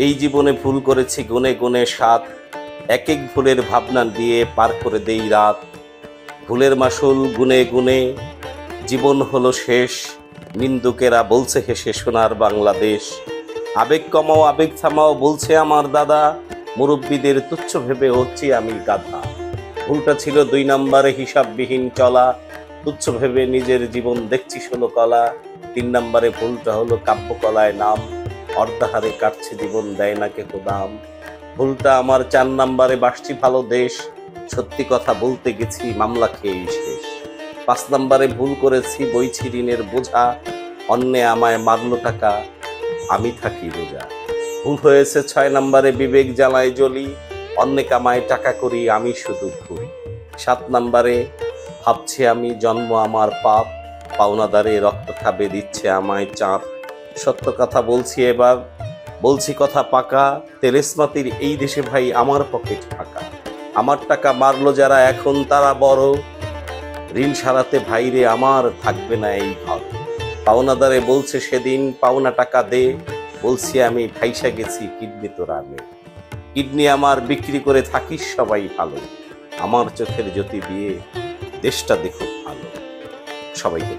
এই জীবনে ভুল করেছি গুনে গুনে সাত, এক এক ভুলের ভাবনা দিয়ে পার করে দেই রাত। ভুলের মাসুল গুনে গুনে জীবন হলো শেষ, নিন্দুকেরা বলছে হেসে সোনার বাংলাদেশ। আবেগ কমাও আবেগ থামাও বলছে আমার দাদা, মুরব্বীদের তুচ্ছ ভেবে হচ্ছি আমি গাধা। ভুলটা ছিল 2 নম্বরে হিসাববিহীন চলা, তুচ্ছ ভেবে নিজের জীবন দেখছি ষোলো কলা। 3 নম্বরে ভুলটা হলো কাব্যকলায় নাম, অর্ধাহারে কাটছে জীবন দেয় না কেহ দাম। ভুলটা আমার 4 নম্বরে বাসছি ভালো দেশ, সত্যি কথা বলতে গেছি মামলা খেয়েই শেষ। 5 নম্বরে ভুল করেছি বইছি ঋণের বোঝা, অন্যে আমায় মারলো টাকা আমি থাকি রোজা। ভুল হয়েছে 6 নম্বরে বিবেক জ্বালায় জ্বলি, অন্যে কামায় টাকা করি আমি শুধু ঘুরি। 7 নম্বরে ভাবছি আমি জন্ম আমার পাপ, পাওনাদারে রক্ত খাবে দিচ্ছে আমায় চাপ। সত্য কথা বলছি এবার, বলছি কথা পাকা, তেলেসমাতির এই দেশে ভাই আমার পকেট ফাঁকা। আমার টাকা মারলো যারা এখন তারা বড়, ঋণ সারাতে ভাইরে আমার থাকবে না এই ঘর। পাওনাদারে বলছে সেদিন পাওনা টাকা দে, বলছি আমি ফাইসা গেছি কিডনি তোরা নে। কিডনি আমার বিক্রি করে থাকিস সবাই ভালো, আমার চোখের জ্যোতি দিয়ে দেশটা দেখো ভালো। সবাইকে